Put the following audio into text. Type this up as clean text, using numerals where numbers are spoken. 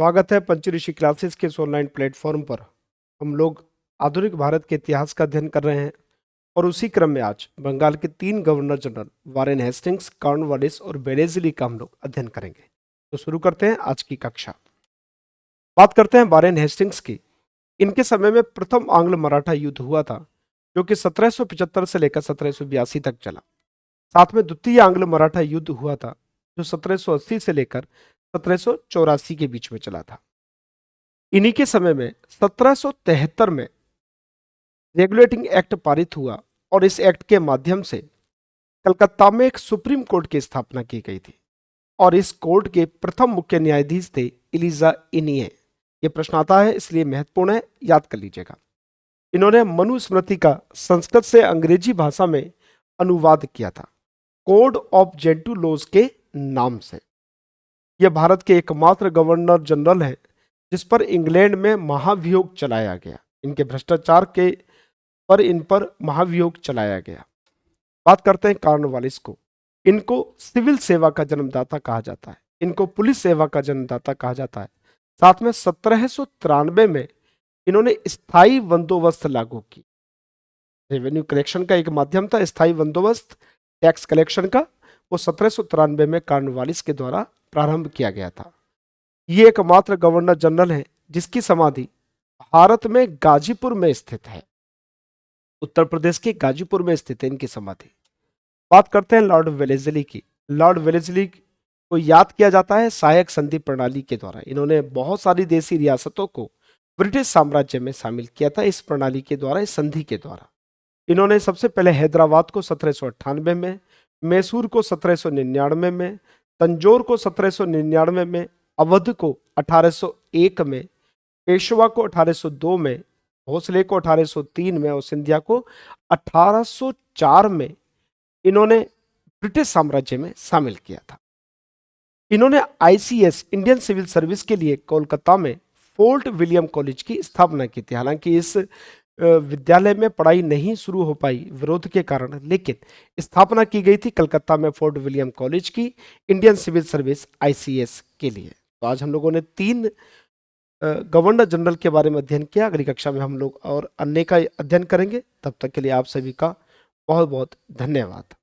स्वागत है पंचऋषि क्लासेस के इस ऑनलाइन प्लेटफॉर्म पर। हम लोग आधुनिक भारत के इतिहास का अध्ययन कर रहे हैं और उसी क्रम में आज बंगाल के 3 governor general Warren Hastings, Cornwallis और वेलेस्ली का हम लोग अध्ययन करेंगे। तो शुरू करते हैं आज की कक्षा। बात करते हैं वारेन हेस्टिंग्स की। इनके समय में प्रथम आंग्ल मराठा युद्ध हुआ था, जो कि 1775 से लेकर 1782 तक चला। साथ में द्वितीय आंग्ल मराठा युद्ध हुआ था, जो 1780 से लेकर 1784 के बीच में चला था। इन्हीं के समय में 1773 में रेगुलेटिंग एक्ट पारित हुआ और इस एक्ट के माध्यम से कलकत्ता में एक सुप्रीम कोर्ट की स्थापना की गई थी और इस कोर्ट के प्रथम मुख्य न्यायाधीश थे एलिजा इनिये। यह प्रश्न आता है, इसलिए महत्वपूर्ण है, याद कर लीजिएगा। इन्होंने मनुस्मृति का संस्कृत से अंग्रेजी भाषा में अनुवाद किया था कोड ऑफ जेंटू लॉज के नाम से। यह भारत के एकमात्र गवर्नर जनरल है जिस पर इंग्लैंड में महाभियोग चलाया गया। इनके भ्रष्टाचार के पर इन पर महाभियोग चलाया गया। बात करते हैं कॉर्नवालिस को। इनको सिविल सेवा का जन्मदाता कहा जाता है, इनको पुलिस सेवा का जन्मदाता कहा जाता है। साथ में 1793 में इन्होंने स्थायी बंदोबस्त लागू की। रेवेन्यू कलेक्शन का एक माध्यम था स्थायी बंदोबस्त, टैक्स कलेक्शन का, वो 1793 में कॉर्नवालिस के द्वारा प्रारंभ किया गया था। ये एकमात्र गवर्नर जनरल है जिसकी समाधि भारत में गाजीपुर में स्थित है। उत्तर प्रदेश के गाजीपुर में स्थित है इनकी समाधि। बात करते हैं लॉर्ड वेलेस्ली की। लॉर्ड वेलेस्ली को याद किया जाता है सहायक संधि प्रणाली के द्वारा। इन्होंने बहुत सारी देशी रियासतों को ब्रिटिश साम्राज्य में शामिल किया था इस प्रणाली के द्वारा, इस संधि के द्वारा। इन्होंने सबसे पहले हैदराबाद को 1798 में, मैसूर को 1799 में, तंजौर को 1799 में, अवध को 1801 में, पेशवा को 1802 में, भोसले को 1803 में और सिंधिया को 1804 में इन्होंने ब्रिटिश साम्राज्य में शामिल किया था। इन्होंने आईसीएस इंडियन सिविल सर्विस के लिए कोलकाता में फोर्ट विलियम कॉलेज की स्थापना की थी। हालांकि इस विद्यालय में पढ़ाई नहीं शुरू हो पाई विरोध के कारण, लेकिन स्थापना की गई थी कलकत्ता में फोर्ट विलियम कॉलेज की इंडियन सिविल सर्विस आईसीएस के लिए। तो आज हम लोगों ने 3 गवर्नर जनरल के बारे में अध्ययन किया। अगली कक्षा में हम लोग और अन्य का अध्ययन करेंगे। तब तक के लिए आप सभी का बहुत बहुत धन्यवाद।